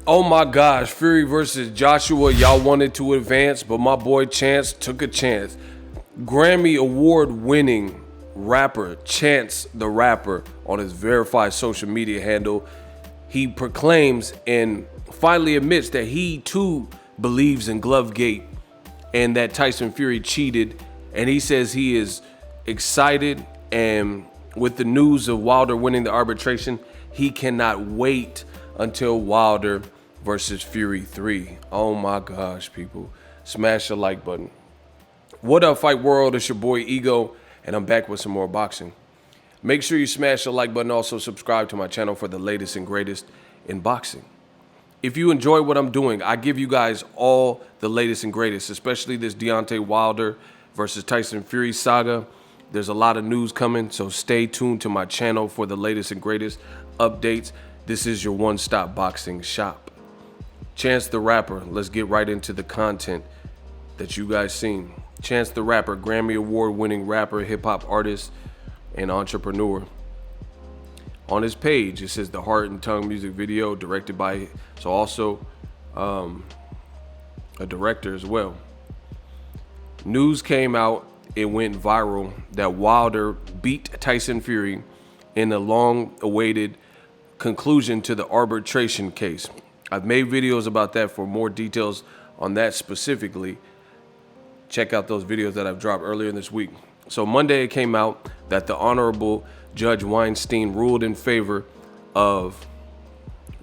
Oh my gosh, Fury versus Joshua. Y'all wanted to advance, but my boy Chance took a chance. Grammy Award winning rapper Chance the Rapper on his verified social media handle, he proclaims and finally admits that he too believes in Glovegate and that Tyson Fury cheated. And he says he is excited, and with the news of Wilder winning the arbitration, he cannot wait until Wilder versus Fury 3. Oh my gosh, people. Smash the like button. What up, Fight World? It's your boy Ego, and I'm back with some more boxing. Make sure you smash the like button. Also, subscribe to my channel for the latest and greatest in boxing. If you enjoy what I'm doing, I give you guys all the latest and greatest, especially this Deontay Wilder versus Tyson Fury saga. There's a lot of news coming, so stay tuned to my channel for the latest and greatest updates. This is your one-stop boxing shop. Chance the Rapper, let's get right into the content that you guys seen. Chance the Rapper, Grammy Award winning rapper, hip-hop artist, and entrepreneur. On his page, it says the Heart and Tongue music video directed by, so also a director as well. News came out, it went viral, that Wilder beat Tyson Fury in a long-awaited conclusion to the arbitration case. I've made videos about that. For more details on that specifically, check out those videos that I've dropped earlier this week. So Monday it came out that the Honorable Judge Weinstein ruled in favor of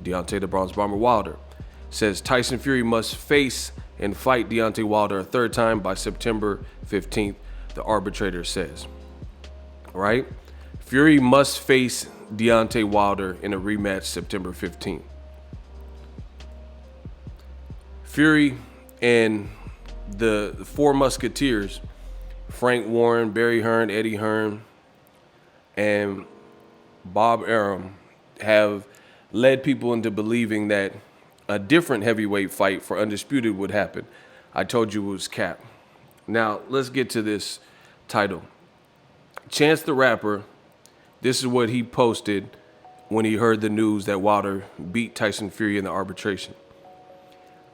Deontay the Bronze Bomber Wilder. Says Tyson Fury must face and fight Deontay Wilder a third time by September 15th, the arbitrator says. All right? Fury must face Deontay Wilder in a rematch September 15th. Fury and the four musketeers, Frank Warren, Barry Hearn, Eddie Hearn, and Bob Arum, have led people into believing that a different heavyweight fight for Undisputed would happen. I told you it was cap. Now, let's get to this title. Chance the Rapper, this is what he posted when he heard the news that Wilder beat Tyson Fury in the arbitration.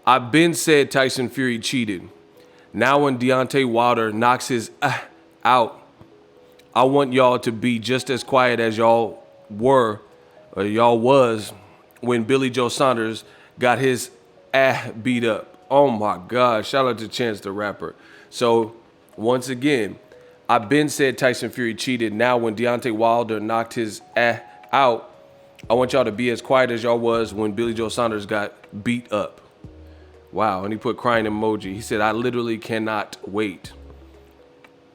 I've been said Tyson Fury cheated. Now when Deontay Wilder knocks his out, I want y'all to be just as quiet as y'all were, or y'all was, when Billy Joe Saunders got his beat up. Oh my God, shout out to Chance the Rapper. So once again, I've been said Tyson Fury cheated. Now when Deontay Wilder knocked his out, I want y'all to be as quiet as y'all was when Billy Joe Saunders got beat up. Wow, and he put crying emoji. He said, I literally cannot wait.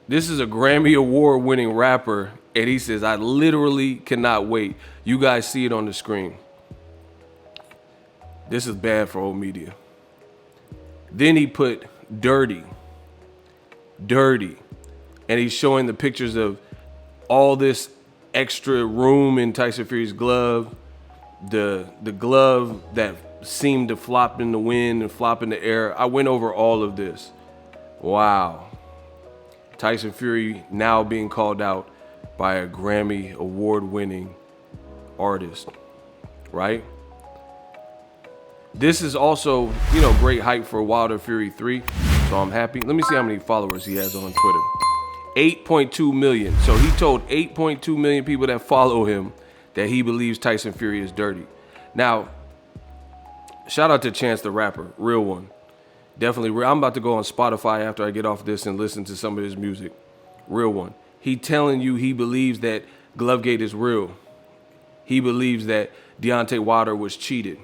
This is a Grammy Award winning rapper, and he says, I literally cannot wait. You guys see it on the screen. This is bad for old media. Then he put dirty. And he's showing the pictures of all this extra room in Tyson Fury's glove. The glove that seemed to flop in the wind and flop in the air. I went over all of this. Wow. Tyson Fury now being called out by a Grammy Award-winning artist, right? This is also, great hype for Wilder Fury 3, so I'm happy. Let me see how many followers he has on Twitter. 8.2 million. So he told 8.2 million people that follow him that he believes Tyson Fury is dirty. Now, shout out to Chance the Rapper, real one. Definitely real. I'm about to go on Spotify after I get off this and listen to some of his music. Real one. He telling you he believes that Glovegate is real. He believes that Deontay Wilder was cheated.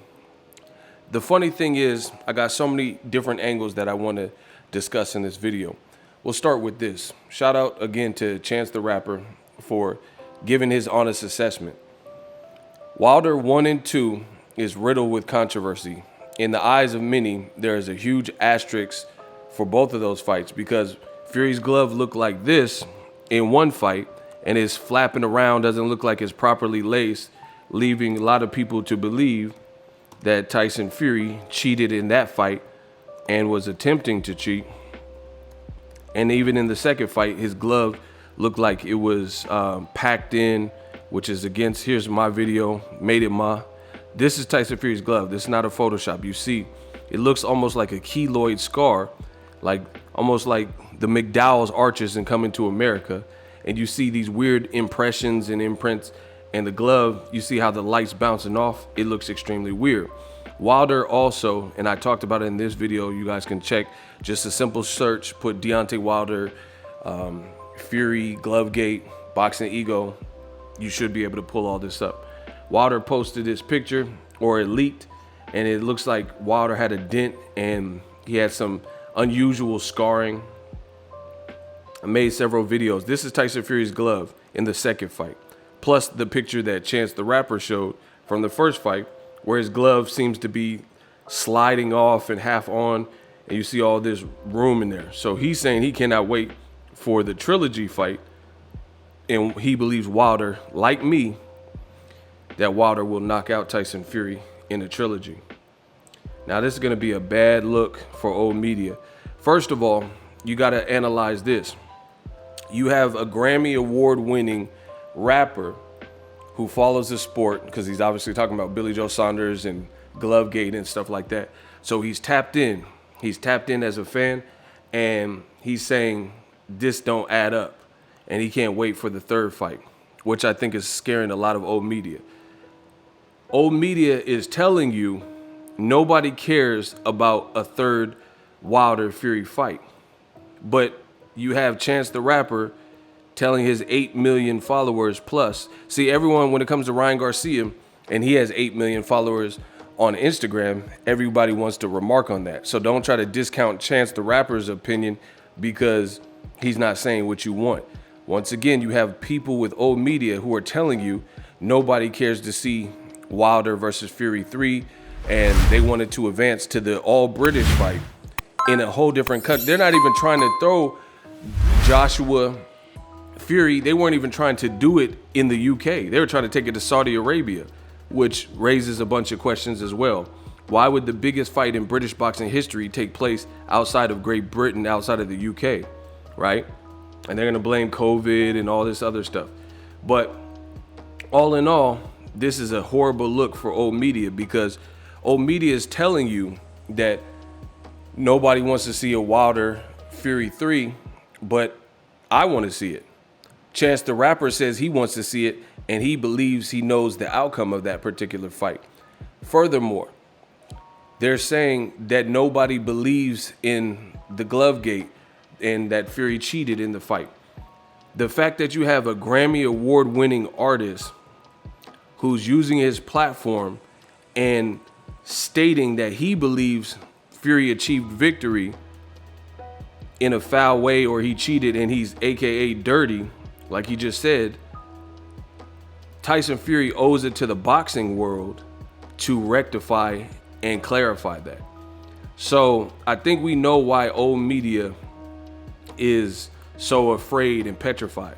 The funny thing is, I got so many different angles that I want to discuss in this video. We'll start with this. Shout out again to Chance the Rapper for giving his honest assessment. Wilder 1 and 2 is riddled with controversy. In the eyes of many, there is a huge asterisk for both of those fights because Fury's glove looked like this in one fight and his flapping around doesn't look like it's properly laced, leaving a lot of people to believe that Tyson Fury cheated in that fight and was attempting to cheat. And even in the second fight, his glove looked like it was packed in, which is against, here's my video, made it ma, This is Tyson Fury's glove. This is not a Photoshop. You see, it looks almost like a keloid scar, like almost like the McDowell's arches in Coming to America. And you see these weird impressions and imprints. And the glove, you see how the light's bouncing off. It looks extremely weird. Wilder also, and I talked about it in this video, you guys can check, just a simple search, put Deontay Wilder, Fury, Glovegate, Boxingego. You should be able to pull all this up. Wilder posted this picture, or it leaked, and it looks like Wilder had a dent and he had some unusual scarring. I made several videos. This is Tyson Fury's glove in the second fight, plus the picture that Chance the Rapper showed from the first fight, where his glove seems to be sliding off and half on, and you see all this room in there. So he's saying he cannot wait for the trilogy fight, and he believes Wilder, like me, that Wilder will knock out Tyson Fury in the trilogy. Now, this is going to be a bad look for old media. First of all, you got to analyze this. You have a Grammy Award winning rapper who follows the sport, because he's obviously talking about Billy Joe Saunders and Glovegate and stuff like that. So he's tapped in. He's tapped in as a fan, and he's saying this don't add up, and he can't wait for the third fight, which I think is scaring a lot of old media. Old media is telling you nobody cares about a third Wilder Fury fight, but you have Chance the Rapper telling his 8 million followers plus. See, everyone, when it comes to Ryan Garcia, and he has 8 million followers on Instagram, everybody wants to remark on that. So don't try to discount Chance the Rapper's opinion because he's not saying what you want. Once again, you have people with old media who are telling you nobody cares to see Wilder versus Fury 3, and they wanted to advance to the all-British fight in a whole different country. They're not even trying to throw Joshua Fury, they weren't even trying to do it in the UK. They were trying to take it to Saudi Arabia, which raises a bunch of questions as well. Why would the biggest fight in British boxing history take place outside of Great Britain, outside of the UK, right? And they're gonna blame COVID and all this other stuff. But all in all, this is a horrible look for old media, because old media is telling you that nobody wants to see a Wilder Fury 3, but I want to see it. Chance the Rapper says he wants to see it, and he believes he knows the outcome of that particular fight. Furthermore, they're saying that nobody believes in the Glovegate and that Fury cheated in the fight. The fact that you have a Grammy Award winning artist who's using his platform and stating that he believes Fury achieved victory in a foul way, or he cheated and he's AKA dirty, like he just said, Tyson Fury owes it to the boxing world to rectify and clarify that. So I think we know why old media is so afraid and petrified.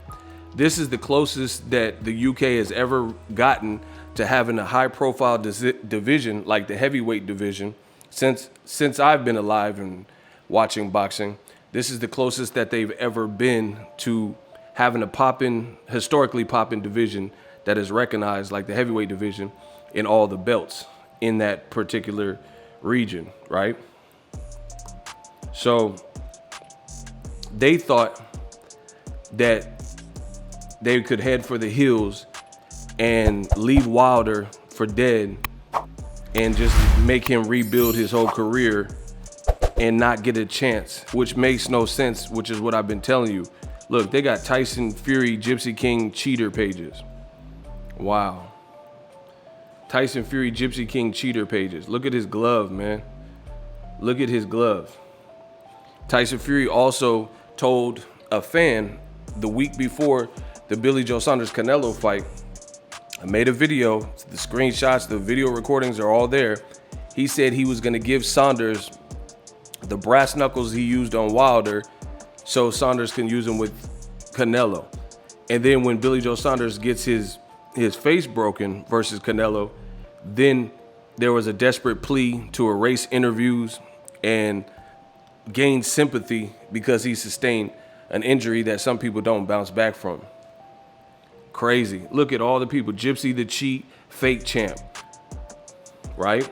This is the closest that the UK has ever gotten to having a high profile division like the heavyweight division since I've been alive and watching boxing. This is the closest that they've ever been to having a historically poppin' division that is recognized like the heavyweight division in all the belts in that particular region, right? So they thought that they could head for the hills and leave Wilder for dead and just make him rebuild his whole career and not get a chance, which makes no sense, which is what I've been telling you. Look, they got Tyson Fury, Gypsy King cheater pages. Wow. Tyson Fury, Gypsy King cheater pages. Look at his glove, man. Look at his glove. Tyson Fury also told a fan the week before the Billy Joe Saunders Canelo fight, I made a video, the screenshots, the video recordings are all there. He said he was gonna give Saunders the brass knuckles he used on Wilder so Saunders can use them with Canelo. And then when Billy Joe Saunders gets his face broken versus Canelo, then there was a desperate plea to erase interviews and gain sympathy because he sustained an injury that some people don't bounce back from. Crazy. Look at all the people. Gypsy the Cheat, fake champ. right?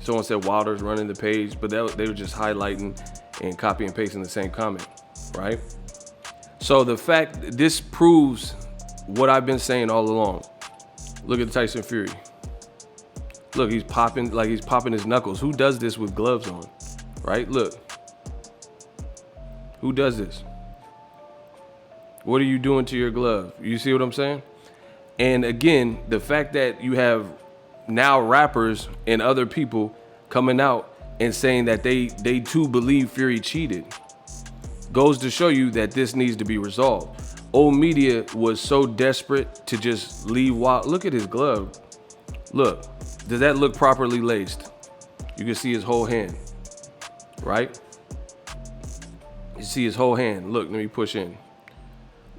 Someone said Wilder's running the page, but they were just highlighting and copy and pasting the same comment, right? So the fact, this proves what I've been saying all along. Look at Tyson Fury. Look, he's popping his knuckles. Who does this with gloves on, right? Look. Who does this? What are you doing to your glove? You see what I'm saying? And again, the fact that you have now rappers and other people coming out and saying that they too believe Fury cheated goes to show you that this needs to be resolved. Old media was so desperate to just leave Wilder. Look at his glove. Look, does that look properly laced? You can see his whole hand, right? You see his whole hand. Look, let me push in.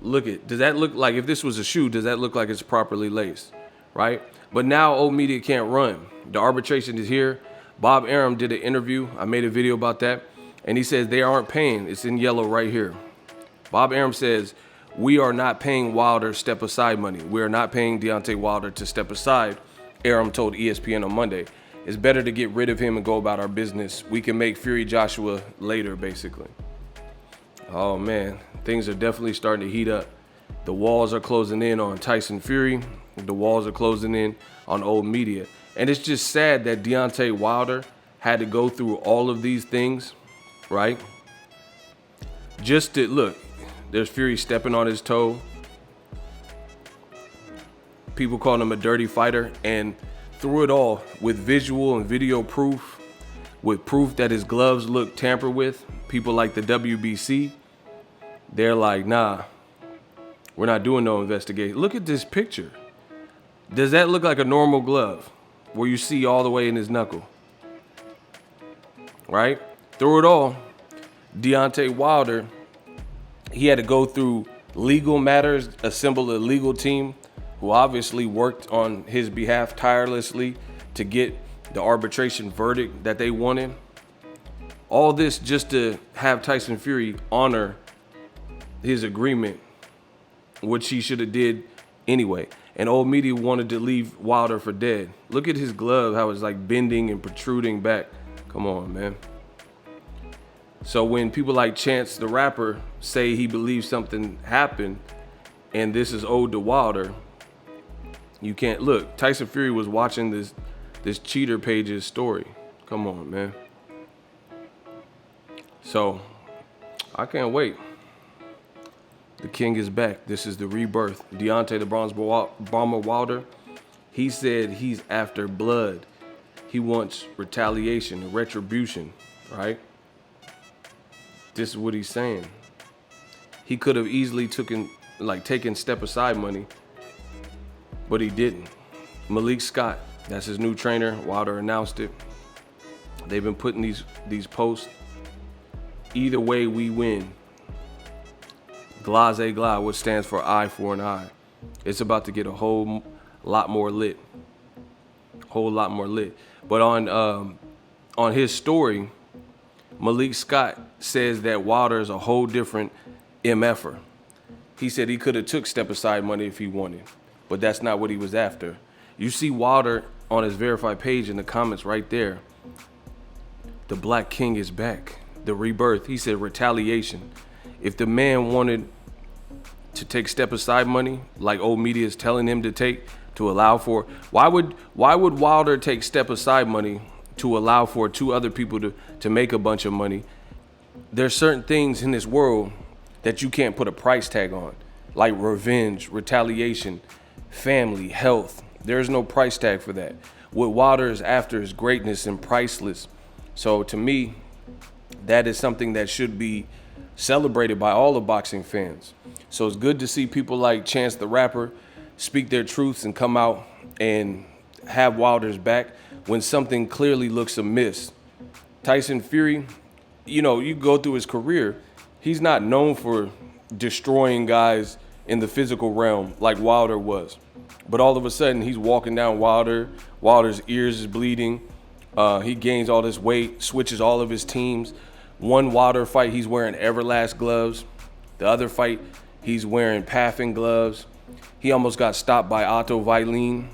Look at, does that look like, if this was a shoe, does that look like it's properly laced, right? But now old media can't run. The arbitration is here. Bob Arum did an interview. I made a video about that. And he says they aren't paying. It's in yellow right here. Bob Arum says, we are not paying Wilder step aside money. We are not paying Deontay Wilder to step aside. Arum told ESPN on Monday. It's better to get rid of him and go about our business. We can make Fury Joshua later, basically. Oh man, things are definitely starting to heat up. The walls are closing in on Tyson Fury. The walls are closing in on old media. And it's just sad that Deontay Wilder had to go through all of these things, right? Just to, look, there's Fury stepping on his toe. People calling him a dirty fighter. And through it all, with visual and video proof, with proof that his gloves look tampered with, people like the WBC, they're like, nah, we're not doing no investigation. Look at this picture. Does that look like a normal glove where you see all the way in his knuckle? Right? Through it all, Deontay Wilder, he had to go through legal matters, assemble a legal team who obviously worked on his behalf tirelessly to get the arbitration verdict that they wanted. All this just to have Tyson Fury honor his agreement, which he should have did anyway. And old media wanted to leave Wilder for dead. Look at his glove, how it's like bending and protruding back. Come on, man. So when people like Chance the Rapper say he believes something happened and this is owed to Wilder, you can't look. Tyson Fury was watching this cheater page's story. Come on, man. So I can't wait. The king is back. This is the rebirth. Deontay the Bronze Bomber Wilder, he said he's after blood. He wants retaliation, retribution, right? This is what he's saying. He could have easily taken step aside money, but he didn't. Malik Scott, that's his new trainer. Wilder announced it. They've been putting these posts. Either way, we win. Glaze Gla, which stands for eye for an eye. It's about to get a whole lot more lit. Whole lot more lit. But on his story, Malik Scott says that Wilder is a whole different MFer. He said he could have took step aside money if he wanted, but that's not what he was after. You see Wilder on his verified page in the comments right there. The Black King is back. The rebirth. He said retaliation. If the man wanted to take step aside money, like old media is telling him to take, to allow for, why would Wilder take step aside money to allow for two other people to make a bunch of money? There's certain things in this world that you can't put a price tag on, like revenge, retaliation, family, health. There's no price tag for that. What Wilder is after is greatness and priceless. So to me, that is something that should be celebrated by all the boxing fans. So it's good to see people like Chance the Rapper speak their truths and come out and have Wilder's back when something clearly looks amiss. Tyson Fury, you go through his career, he's not known for destroying guys in the physical realm like Wilder was. But all of a sudden, he's walking down Wilder's ears is bleeding. He gains all this weight, switches all of his teams. One Wilder fight, he's wearing Everlast gloves. The other fight, he's wearing Paffin gloves. He almost got stopped by Otto Weilin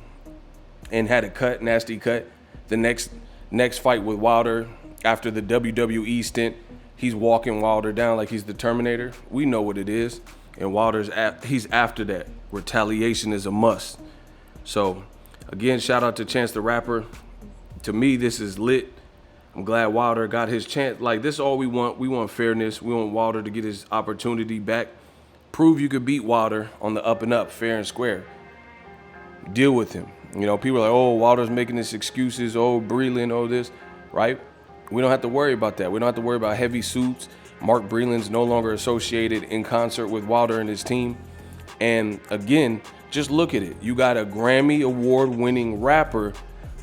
and had a cut, nasty cut. the next fight with Wilder after the WWE stint, he's walking Wilder down like he's the Terminator. We know what it is. And he's after that. Retaliation is a must. So, again, shout out to Chance the Rapper. To me, this is lit. I'm glad Wilder got his chance. Like, this is all we want. We want fairness. We want Wilder to get his opportunity back. Prove you could beat Wilder on the up and up, fair and square. Deal with him. You know, people are like, oh, Wilder's making his excuses. Oh, Breland, oh, this, right? We don't have to worry about that. We don't have to worry about heavy suits. Mark Breland's no longer associated in concert with Wilder and his team. And again, just look at it. You got a Grammy Award winning rapper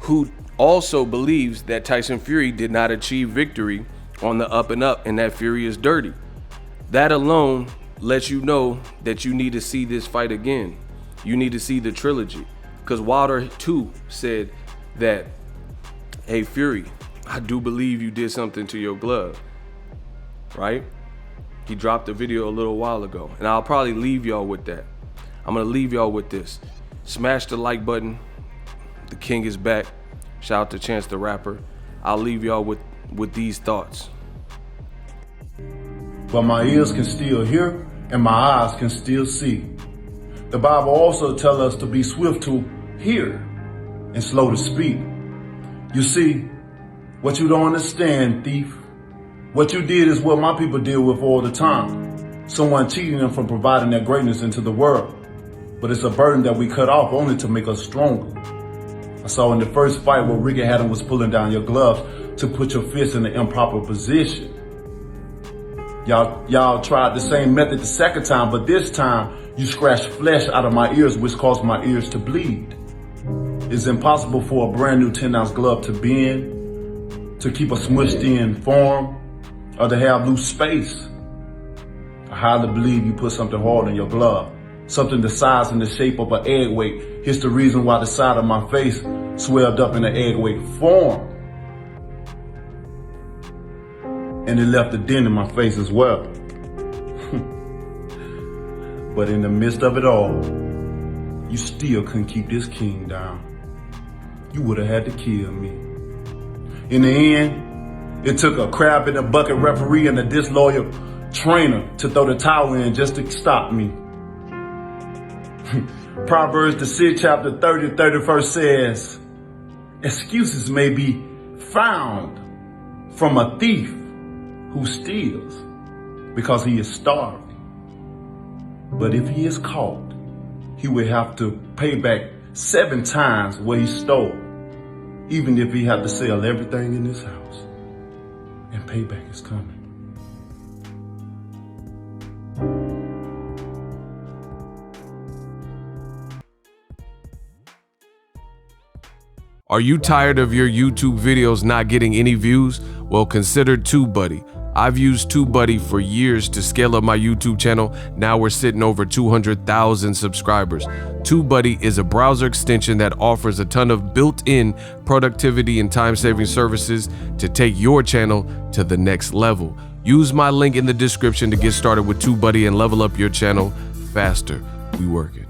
who also believes that Tyson Fury did not achieve victory on the up and up and that Fury is dirty. That alone lets you know that you need to see this fight again. You need to see the trilogy. Because Wilder too said that, hey Fury, I do believe you did something to your glove, right? He dropped the video a little while ago, and I'll probably leave y'all with that. I'm gonna leave y'all with this. Smash the like button. The king is back. Shout out to Chance the Rapper. I'll leave y'all with these thoughts. But my ears can still hear, and my eyes can still see. The Bible also tells us to be swift to hear and slow to speak. You see, what you don't understand, thief, what you did is what my people deal with all the time. Someone cheating them from providing their greatness into the world. But it's a burden that we cut off only to make us stronger. I saw in the first fight where Ricky Haddon was pulling down your gloves to put your fist in the improper position. Y'all tried the same method the second time, but this time you scratched flesh out of my ears, which caused my ears to bleed. It's impossible for a brand new 10-ounce glove to bend, to keep a smushed in form, or to have loose space. I highly believe you put something hard in your glove, something the size and the shape of an egg weight. Here's the reason why the side of my face swelled up in an egg weight form. And it left a dent in my face as well. But in the midst of it all, you still couldn't keep this king down. You would have had to kill me. In the end, it took a crab in a bucket referee and a disloyal trainer to throw the towel in just to stop me. Proverbs, the 6th chapter 30, 31st says, excuses may be found from a thief who steals because he is starving. But if he is caught, he will have to pay back 7 times what he stole, even if he had to sell everything in his house. And payback is coming. Are you tired of your YouTube videos not getting any views? Well, consider TubeBuddy. I've used TubeBuddy for years to scale up my YouTube channel. Now we're sitting over 200,000 subscribers. TubeBuddy is a browser extension that offers a ton of built-in productivity and time-saving services to take your channel to the next level. Use my link in the description to get started with TubeBuddy and level up your channel faster. We working.